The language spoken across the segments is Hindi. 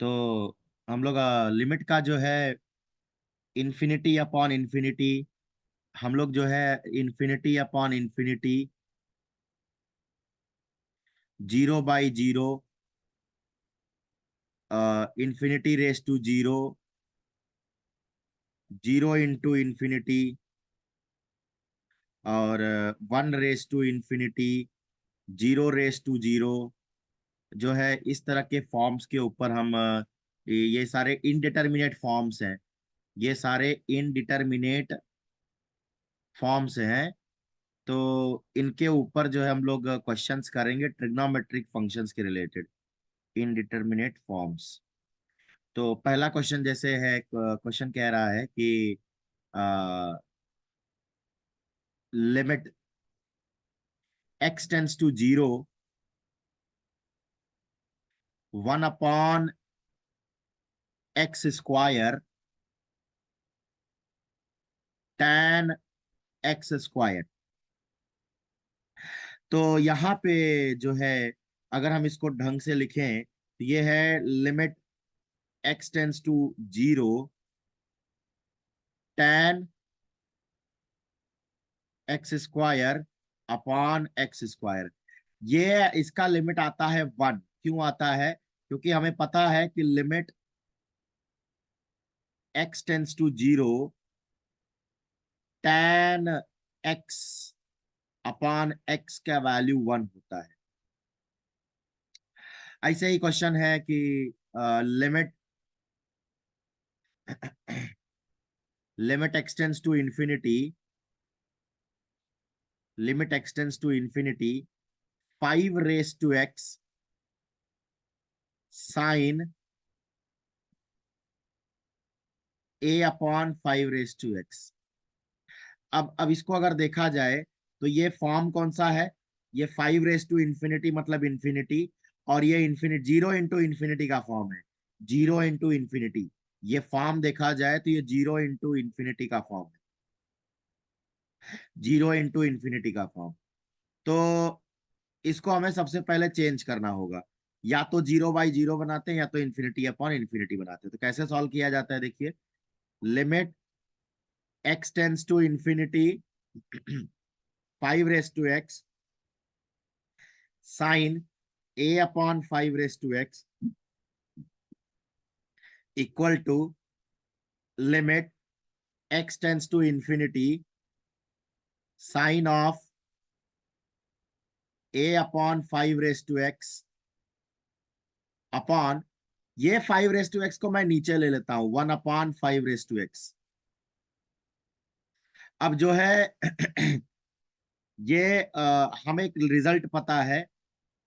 तो हम लोग लिमिट का जो है इन्फिनिटी अपॉन इन्फिनिटी, हम लोग जो है infinity upon infinity, zero by zero, infinity raise to zero, zero into infinity, और one raise to infinity, zero raise to zero, जो है इस तरह के फॉर्म्स के ऊपर हम ये सारे इनडिटर्मिनेट फॉर्म्स हैं, ये सारे इनडिटर्मिनेट फॉर्म्स हैं। तो इनके ऊपर जो है हम लोग क्वेश्चंस करेंगे ट्रिग्नोमेट्रिक फंक्शंस के रिलेटेड, इनडिटर्मिनेट फॉर्म्स। तो पहला क्वेश्चन जैसे है, क्वेश्चन कह रहा है कि limit x tends to zero, one upon x square tan x square. तो यहाँ पे जो है, अगर हम इसको ढंग से लिखें तो ये है limit x tends to zero, tan x square upon x square. ये इसका लिमिट आता है वन। क्यों आता है? क्योंकि हमें पता है कि limit x tends to zero, tan x upon x का वैल्यू वन होता है। ऐसे ही क्वेश्चन है कि limit limit x tends to infinity, limit x tends to infinity, five raise to x sine a upon five raise to x. अब इसको अगर देखा जाए तो ये फॉर्म कौन सा है? ये फाइव रेस टू इंफिनिटी मतलब इंफिनिटी, और ये इंफिनिटी जीरो इंटू इंफिनिटी का फॉर्म है। जीरो इंटू इंफिनिटी, ये फॉर्म देखा जाए तो ये जीरो इंटू इंफिनिटी का फॉर्म है, जीरो इंटू इंफिनिटी का फॉर्म। तो इसको हमें सबसे पहले चेंज करना होगा, या तो जीरो बाई जीरो बनाते हैं या तो इन्फिनिटी अपॉन इन्फिनिटी बनाते हैं। तो कैसे सॉल्व किया जाता है देखिए, limit x tends to infinity, five raise to x sine a upon five raise to x equal to limit x tends to infinity sine of a upon five raise to x upon, ये फाइव रेस टू एक्स को मैं नीचे ले लेता हूं, one upon five raise to x. अब जो है ये हमें एक रिजल्ट पता है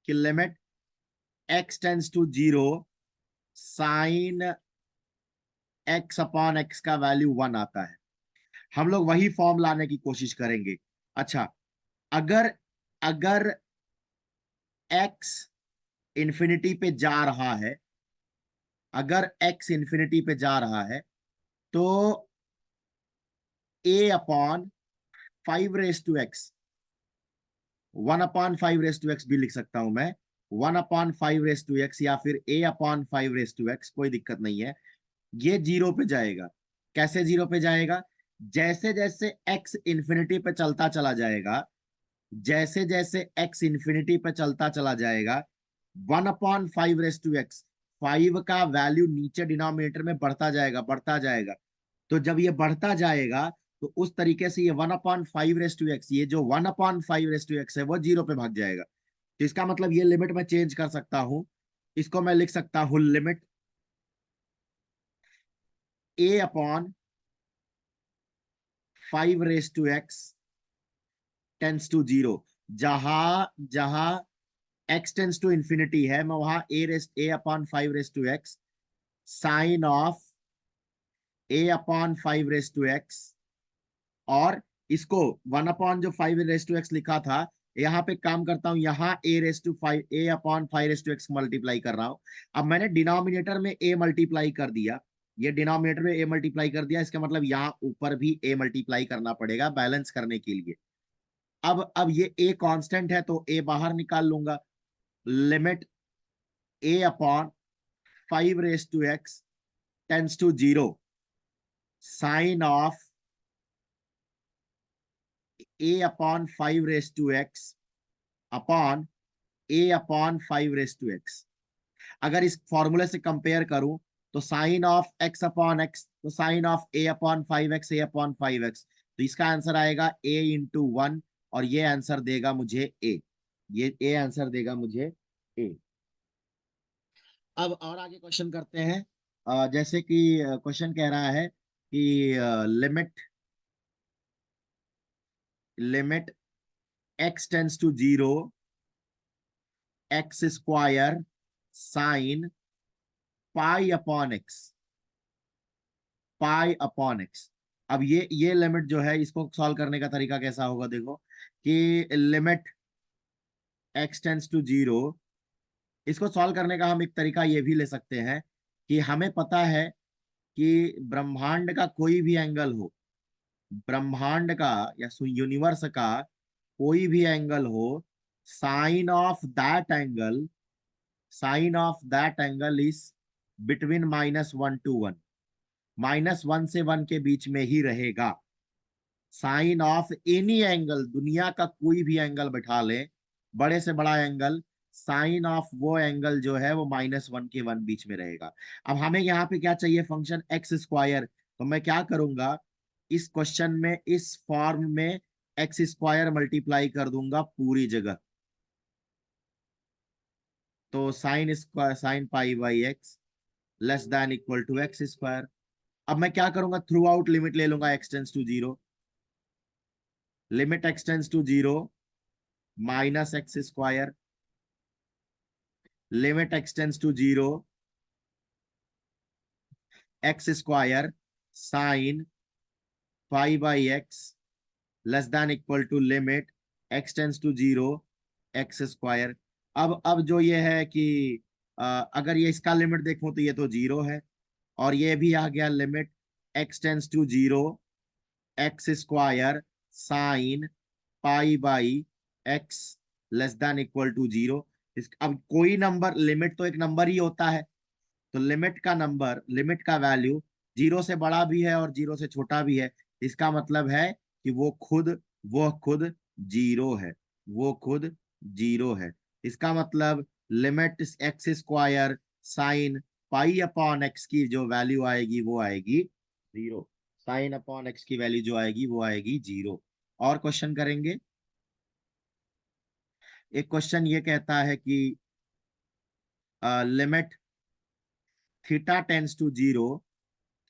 कि limit x tends to zero sine x upon x का वैल्यू वन आता है। हम लोग वही फॉर्म लाने की कोशिश करेंगे। अच्छा, अगर अगर x इंफिनिटी पे जा रहा है, अगर x इंफिनिटी पे जा रहा है तो a upon five raise to x, one upon five raise to x भी लिख सकता हूं मैं, one upon five raise to x या फिर a upon five raise to x, कोई दिक्कत नहीं है। ये जीरो पे जाएगा। कैसे जीरो पे जाएगा? जैसे जैसे x इंफिनिटी पे चलता चला जाएगा, जैसे जैसे x इंफिनिटी पे चलता चला जाएगा, one upon five raise to x, five का वैल्यू नीचे डिनोमिनेटर में बढ़ता जाएगा, बढ़ता जाएगा। तो जब ये बढ़ता जाएगा तो उस तरीके से ये one upon five raise to x, ये जो one upon five raise to x है वो जीरो पे भाग जाएगा। तो इसका मतलब ये लिमिट मैं चेंज कर सकता हूं। इसको मैं लिख सकता हूं limit a upon five raise to x tends to zero. जहां जहां x टेंस टू इंफिनिटी है, मैं वहां a upon five raise to x sine of a upon five raise to x, और इसको वन अपॉन जो फाइव रेस टू एक्स लिखा था, यहाँ पे काम करता हूँ, यहाँ a raise to five, a upon five raise to x multiply कर रहा हूँ। अब मैंने डिनोमिनेटर में a मल्टीप्लाई कर दिया, ये डिनोमिनेटर में a मल्टीप्लाई कर दिया, इसका मतलब यहाँ ऊपर भी a मल्टीप्लाई करना पड़ेगा बैलेंस करने के लिए। अब ये a कांस्टेंट है तो a बाहर निकाल लूंगा। Limit a upon 5 raised to x tends to 0, sine of a upon 5 raised to x upon a upon 5 raised to x। अगर इस फॉर्मूले से कंपेयर करूं तो sine of x upon x, तो sine of a upon 5x, a upon 5x, तो इसका आंसर आएगा a इंटू 1, और ये आंसर देगा मुझे a, ये a आंसर देगा मुझे a। अब और आगे क्वेश्चन करते हैं। जैसे कि क्वेश्चन कह रहा है कि limit limit x tends to 0 x square sine pi upon x, pi upon x। अब ये लिमिट जो है, इसको सॉल्व करने का तरीका कैसा होगा, देखो कि लिमिट x टेंस टू 0, इसको सॉल्व करने का हम एक तरीका ये भी ले सकते हैं कि हमें पता है कि ब्रह्मांड का कोई भी एंगल हो, ब्रह्मांड का या यूनिवर्स का कोई भी एंगल हो, sine of that angle, sine of that angle is between -1 to 1, -1 से 1 के बीच में ही रहेगा। साइन ऑफ एनी एंगल, दुनिया का कोई भी एंगल बैठा ले, बड़े से बड़ा एंगल, साइन ऑफ वो एंगल जो है वो -1 के 1 बीच में रहेगा। अब हमें यहाँ पे क्या चाहिए, फंक्शन एक्स स्क्वायर, तो मैं क्या करूंगा, इस क्वेश्चन में इस फॉर्म में एक्स स्क्वायर मल्टीप्लाई कर दूंगा पूरी जगह, तो sine square sine pi by x less than equal to x square. अब मैं क्या करूंगा, थ्रू आउट लिमिट ले लूंगा x tends to 0, limit x tends to 0 minus X square, limit x tends to 0 X square sine pi by x less than equal to limit x tends to 0 X square. अब जो ये है कि अगर ये इसका लिमिट देखूं तो ये तो 0 है, और ये भी आ गया limit x tends to 0 X square sine pi by x less than equal to 0। अब कोई नंबर, लिमिट तो एक नंबर ही होता है, तो लिमिट का नंबर, लिमिट का वैल्यू 0 से बड़ा भी है और 0 से छोटा भी है, इसका मतलब है कि वो खुद 0 है, वो खुद 0 है। इसका मतलब limit x square sine pi upon x की जो वैल्यू आएगी वो आएगी 0, साइन अपॉन एक्स की वैल्यू जो आएगी वो आएगी 0। और क्वेश्चन करेंगे। एक क्वेश्चन ये कहता है कि limit theta tends to 0,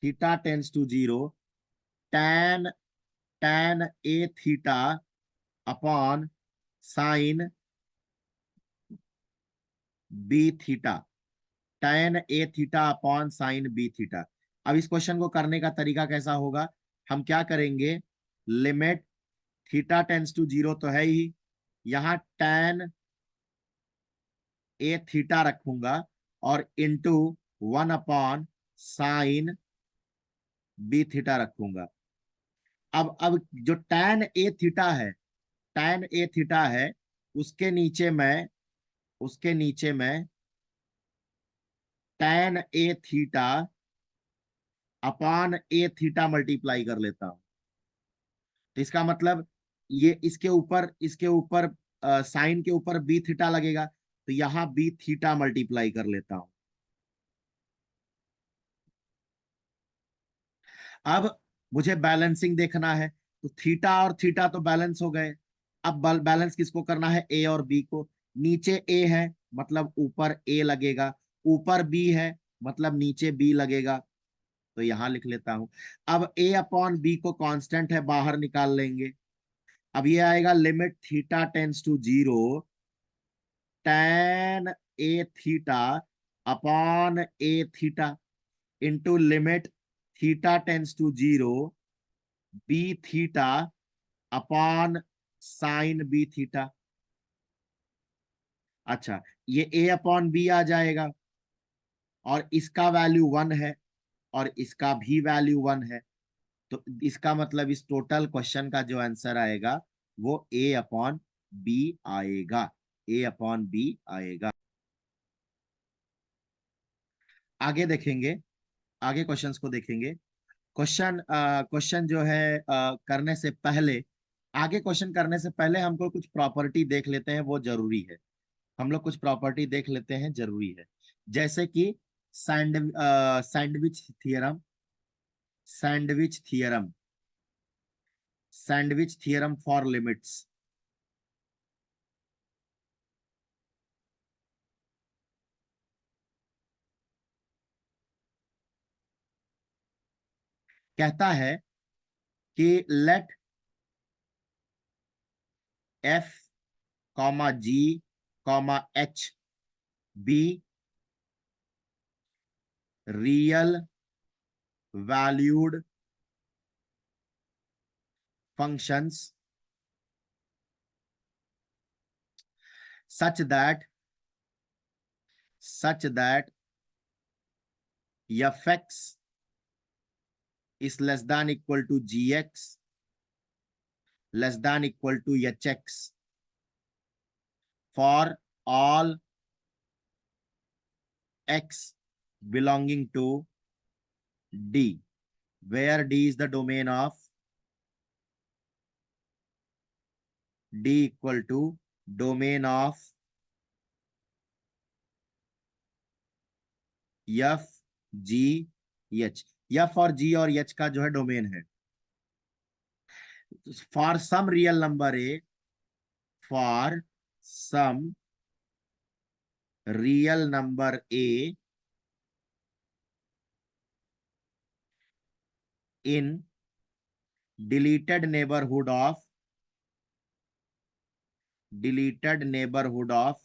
theta tends to 0 tan tan a theta upon sine b theta, tan a theta upon sine b theta. अब इस क्वेश्चन को करने का तरीका कैसा होगा, हम क्या करेंगे, लिमिट थीटा टेंस टू 0 तो है ही, यहाँ tan a थीटा रखूंगा और into 1 upon sine b theta रखूंगा। अब जो tan a थीटा है, उसके नीचे मैं उसके नीचे मैं tan a theta upon a theta multiply कर लेता हूं, तो इसका मतलब ये इसके ऊपर साइन के ऊपर b थीटा लगेगा, तो यहां b थीटा मल्टीप्लाई कर लेता हूं। अब मुझे बैलेंसिंग देखना है, तो थीटा और थीटा तो बैलेंस हो गए। अब बैलेंस किसको करना है, ए और बी को। नीचे ए है मतलब ऊपर ए लगेगा, ऊपर बी है मतलब नीचे बी लगेगा, तो यहां लिख लेता हूं। अब ए अपॉन बी को कांस्टेंट है, बाहर निकाल लेंगे। अब ये आएगा limit theta tends to 0 tan A theta upon A theta into limit theta tends to 0 B theta upon sine B theta. अच्छा, ये ए अपॉन बी आ जाएगा, और इसका वैल्यू 1 है और इसका भी वैल्यू 1 है, तो इसका मतलब इस टोटल क्वेश्चन का जो आंसर आएगा वो ए अपॉन बी आएगा, ए अपॉन बी आएगा। आगे देखेंगे, आगे क्वेश्चंस को देखेंगे। क्वेश्चन जो है करने से पहले, आगे क्वेश्चन करने से पहले हमको कुछ प्रॉपर्टी देख लेते हैं, वो जरूरी है। हम लोग कुछ प्रॉपर्टी देख लेते हैं, जरूरी है। जैसे कि sandwich theorem, sandwich theorem, sandwich theorem for limits. कहता है कि let F comma G comma H be real valued functions such that fx is less than equal to gx less than equal to hx for all x belonging to D, where D is the domain of D equal to domain of f g h। f और g और h का जो है डोमेन है। For some real number A, for some real number A in deleted neighborhood of deleted neighbourhood of,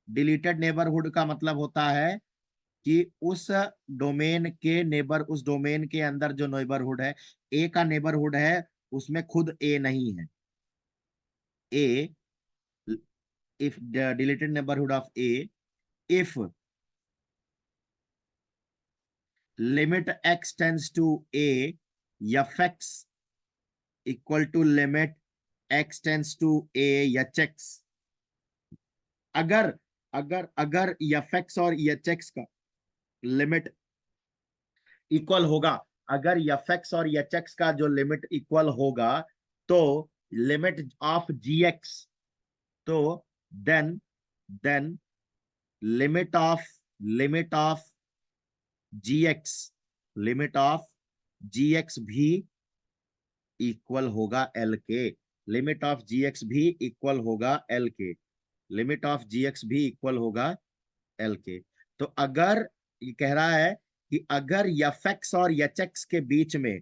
deleted neighbourhood का मतलब होता है कि उस डोमेन के नेबर, उस डोमेन के अंदर जो नेबरहुड है, ए का नेबरहुड है, उसमें खुद ए नहीं है। A, if the deleted neighbourhood of a, if limit x tends to a f x equal to limit x tends to a h x. अगर अगर अगर एफ एक्स और एच एक्स का लिमिट इक्वल होगा, अगर एफ एक्स और एच एक्स का जो लिमिट इक्वल होगा, तो लिमिट ऑफ जी एक्स, तो then then limit of g x, limit of g x भी इक्वल होगा एल के, लिमिट ऑफ जी एक्स भी इक्वल होगा एल के, लिमिट ऑफ जी एक्स भी इक्वल होगा एल के। तो अगर ये कह रहा है कि अगर एफ एक्स और एच एक्स के बीच में,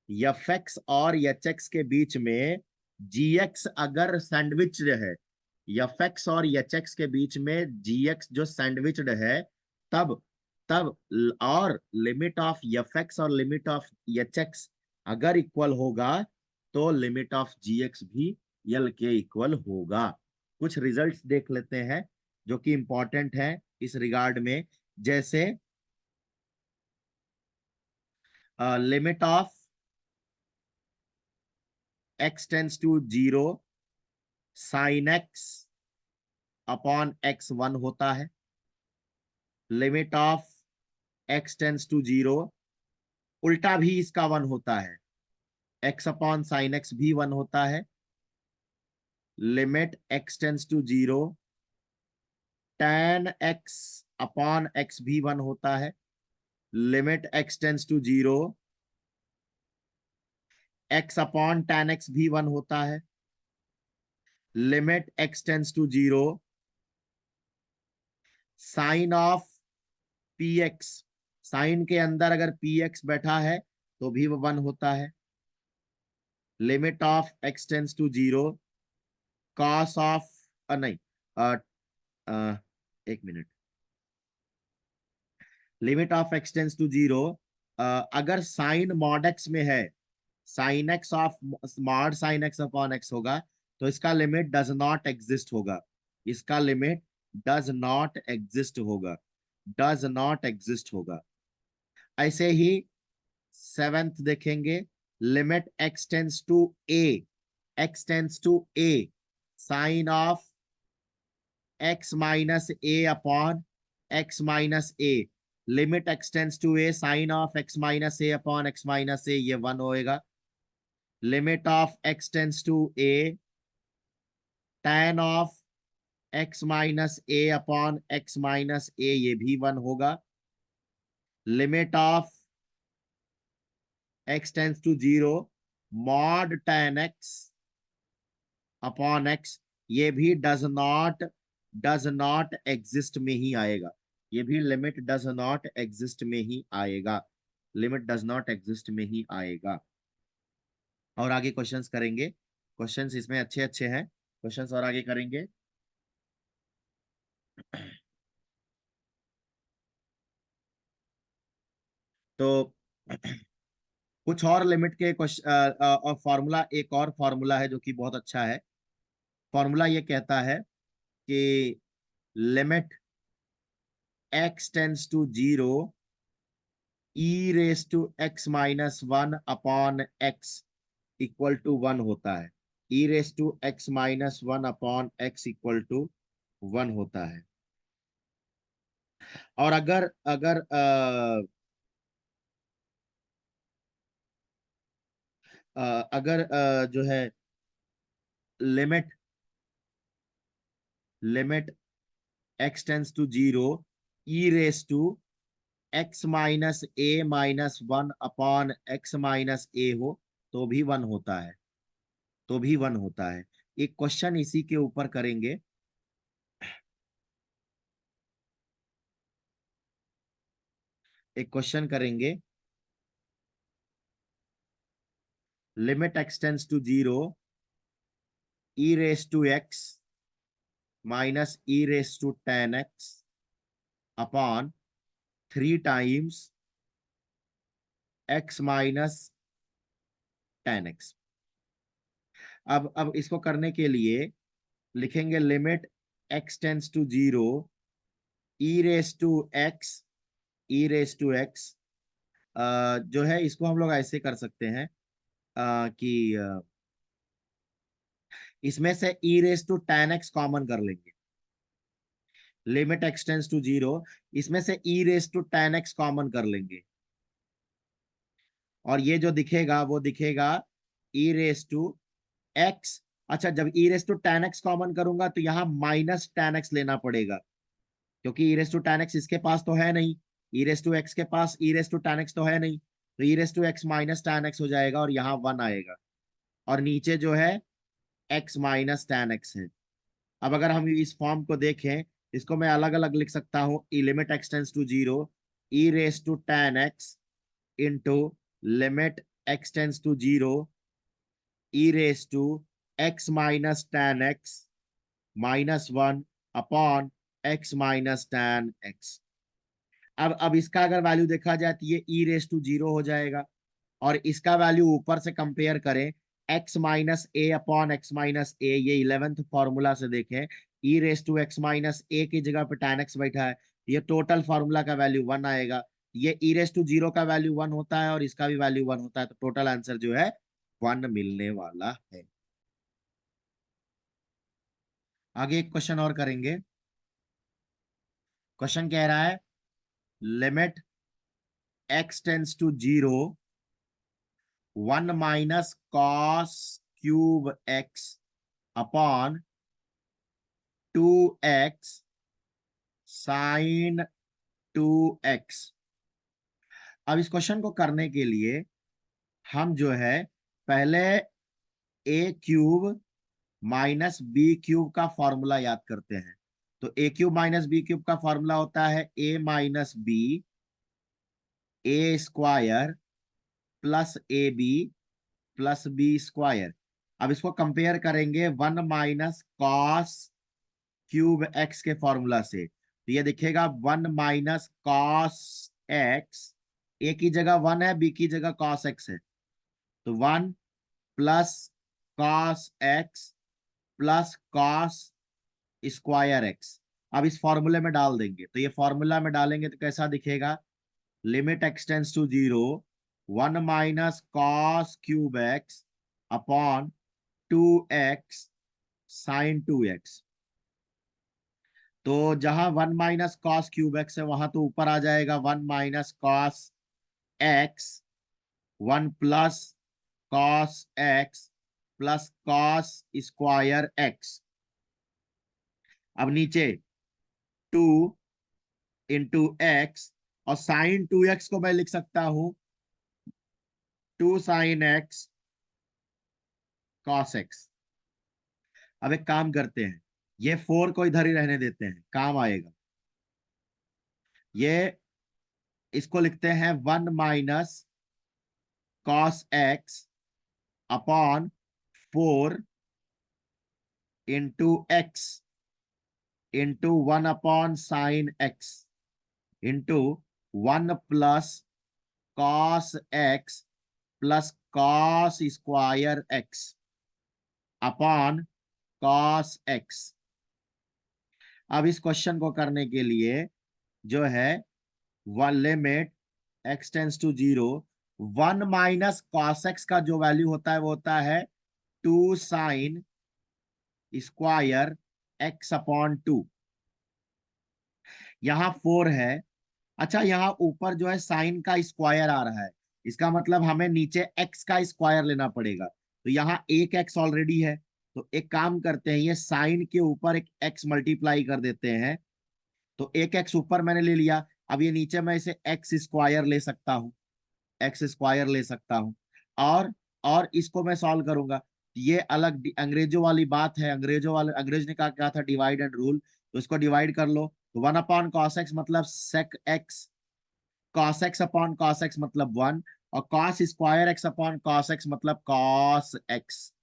एफ एक्स और एच एक्स के बीच में जी एक्स अगर सैंडविच्ड है, एफ एक्स और एच एक्स के बीच में जी एक्स जो सैंडविच्ड है, तब तब और लिमिट ऑफ एफ एक्स और लिमिट ऑफ एच एक्स अगर इक्वल होगा, तो लिमिट ऑफ जी एक्स भी एल के इक्वल होगा। कुछ रिजल्ट्स देख लेते हैं जो कि इंपॉर्टेंट है इस रिगार्ड में। जैसे limit of x tends to zero sine X upon X one होता है। Limit of x tends to zero, उल्टा भी इसका वन होता है, एक्स अपॉन साइन एक्स भी वन होता है। Limit x tends to zero tan x upon X भी वन होता है। Limit x tends to zero X upon tan X भी वन होता है। Limit x tends to zero sine of P x, sign के अंदर अगर पी एक्स बैठा है तो भी वो वन होता है। Limit of x tends to zero cos of, नहीं, आ, आ, एक मिनट, limit of x tends to zero, अगर साइन मॉड एक्स में है, sine X of mod sine X upon X होगा, तो इसका लिमिट डज नॉट एग्जिस्ट होगा, इसका लिमिट डज नॉट एग्जिस्ट होगा, डज नॉट एग्जिस्ट होगा। ऐसे ही सेवेंथ देखेंगे, limit x tends to A, X tends to A sine of x minus a upon x minus a, limit x tends to A sine of x minus a upon x minus a, ये 1 होएगा। Limit of x tends to a tan of x minus a upon x minus a, ये भी 1 होगा। Limit of x tends to 0 mod tan x upon x, ये भी डज नॉट एग्जिस्ट में ही आएगा। ये भी लिमिट डज नॉट एग्जिस्ट में ही आएगा, लिमिट डज नॉट एग्जिस्ट में ही आएगा। और आगे क्वेश्चंस करेंगे, क्वेश्चंस इसमें अच्छे अच्छे हैं, क्वेश्चंस और आगे करेंगे। तो कुछ और लिमिट के क्वेश्चन और फॉर्मूला, एक और फॉर्मूला है जो कि बहुत अच्छा है। फॉर्मूला ये कहता है कि limit x tends to 0 E raise to x minus 1 upon x equal to 1 होता है। E raise to x minus 1 upon x equal to 1 होता है। और अगर अगर अगर जो है limit limit x tends to 0 E raise to x minus a minus 1 upon x minus a हो, तो भी 1 होता है, तो भी 1 होता है। एक क्वेश्चन इसी के ऊपर करेंगे। एक क्वेश्चन करेंगे, limit x tends to 0 E raise to x minus E raise to tan x upon 3 times X minus tan x. अब इसको करने के लिए लिखेंगे limit x tends to 0 E raise to X, E raise to X जो है इसको हम लोग ऐसे कर सकते हैं कि इसमें से e raise to tan x common कर लेंगे। लिमिट एक्स टेंस टू 0, इसमें से e raise to tan x common कर लेंगे, और ये जो दिखेगा वो दिखेगा ई रेस टू एक्स। अच्छा, जब e raise to tan x common करूंगा तो यहाँ माइनस tan एक्स लेना पड़ेगा, क्योंकि e raise to tan x इसके पास तो है नहीं, ई रेस टू एक्स के पास e raise to tan x तो है नहीं, तो e raise to x minus tan x हो जाएगा और यहाँ 1 आएगा, और नीचे जो है एक्स माइनस tan एक्स है। अब अगर हम इस फॉर्म को देखें, इसको मैं अलग अलग लिख सकता हूँ, e limit x tends to 0 E raise to tan x into limit x tends to 0 E raise to x minus tan x minus 1 upon x minus tan x. अब इसका अगर वैल्यू देखा जाए तो ये ई रेस टू 0 हो जाएगा, और इसका वैल्यू ऊपर से कंपेयर करें x minus a upon x minus a, ये 11th फॉर्मूला से देखें, ई रेस टू एक्स माइनस ए की जगह पे tan एक्स बैठा है, ये टोटल फॉर्मूला का वैल्यू 1 आएगा। ये ई रेस टू 0 का वैल्यू 1 होता है और इसका भी वैल्यू 1 होता है, तो टोटल आंसर जो है 1 मिलने वाला है। आगे एक क्वेश्चन और करेंगे। क्वेश्चन कह रहा है limit x tends to 0 1 minus cos cube X upon 2x sine 2x। अब इस क्वेश्चन को करने के लिए हम जो है पहले a cube minus b cube का फॉर्मूला याद करते हैं। तो a cube minus b cube का फॉर्मूला होता है a minus b a square plus a b plus b square. अब इसको कंपेयर करेंगे 1 माइनस कॉस क्यूब एक्स के फॉर्मूला से, तो ये दिखेगा 1 माइनस कॉस एक्स, ए की जगह 1 है, बी की जगह कॉस एक्स है, तो 1 plus cos x plus cos square x. अब इस फॉर्मूले में डाल देंगे, तो ये फॉर्मूला में डालेंगे तो कैसा दिखेगा, limit x tends to 0 1 minus cos cube X upon 2x sine 2x। तो जहां 1 - cos³ x है वहां तो ऊपर आ जाएगा 1 - cos x, 1 + cos x plus cos²x। अब नीचे 2 × x, और sin 2x को मैं लिख सकता हूं 2 sin x cos x। अब एक काम करते हैं, ये 4 को इधर ही रहने देते हैं, काम आएगा। ये इसको लिखते हैं 1 - cos x/4 × x × 1/sin x into 1 + cos x plus cos²x/cos x। अब इस क्वेश्चन को करने के लिए जो है one limit x tends to 0, 1 - cos x का जो वैल्यू होता है वो होता है 2 sin²x/2। यहाँ 4 है। अच्छा, यहाँ ऊपर जो है साइन का स्क्वायर आ रहा है, इसका मतलब हमें नीचे एक्स का स्क्वायर लेना पड़ेगा। तो यहाँ एक एक्स ऑलरेडी है, तो एक काम करते हैं, ये साइन के ऊपर एक एक्स मल्टीप्लाई कर देते हैं। तो एक एक्स ऊपर मैंने ले लिया। अब ये नीचे मैं इसे x² ले सकता हूँ, x² ले सकता हूँ। और और इसको मैं सॉल्व करूंगा। ये अलग अंग्रेजों वाली बात है, अंग्रेज ने कहा क्या था, डिवाइड एंड रूल। तो इसको डिवाइड कर लो, तो 1/cos x मतलब sec x, cos x/cos x मतलब 1, और cos²x/cos x मतलब cos x।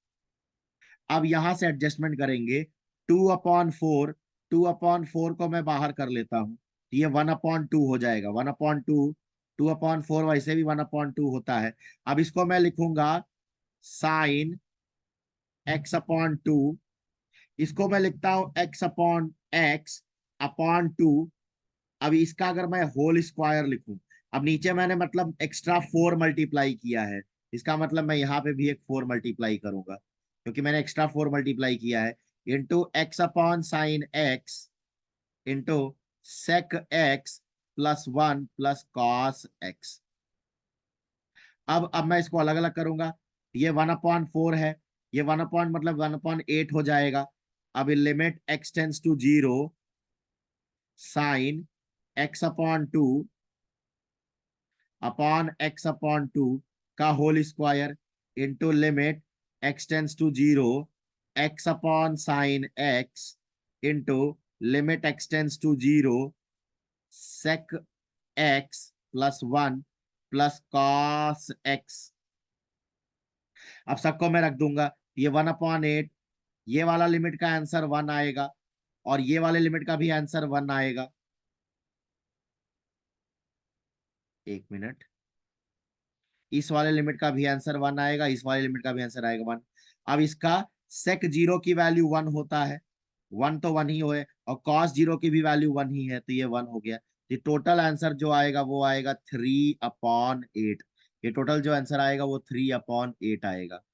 अब यहां से एडजस्टमेंट करेंगे, 2/4, 2/4 को मैं बाहर कर लेता हूं, ये 1/2 हो जाएगा। 1/2, 2/4 वैसे भी 1/2 होता है। अब इसको मैं लिखूंगा sin x/2, इसको मैं लिखता हूं x/x/2। अब इसका अगर मैं होल स्क्वायर लिखूं, अब नीचे मैंने मतलब एक्स्ट्रा 4 मल्टीप्लाई किया है, इसका मतलब मैं यहाँ पे भी एक 4 मल्टीप्लाई करूंगा, क्योंकि मैंने एक्स्ट्रा 4 मल्टीप्लाई किया है। Into x/sin x into sec x +1 + cos x। अब मैं इसको अलग अलग करूंगा, ये 1/4 है, ये 1 मतलब 1/8 हो जाएगा। अब limit x tends to 0, sin x/2 x/2 का whole square into limit x tends to 0, x/sin x into limit x tends to 0, sec x +1 + cos x। अब सबको मैं रख दूंगा, ये 1/8, ये वाला लिमिट का आंसर 1 आएगा, और ये वाले लिमिट का भी आंसर 1 आएगा। एक मिनट, इस वाले लिमिट का भी आंसर 1 आएगा, इस वाले लिमिट का भी आंसर आएगा 1। अब इसका sec 0 की वैल्यू 1 होता है, 1 तो 1 ही हो है, और cos 0 की भी वैल्यू 1 ही है, तो ये 1 हो गया। ये टोटल आंसर जो आएगा वो आएगा 3/8। ये टोटल जो आंसर आएगा वो 3/8 आएगा।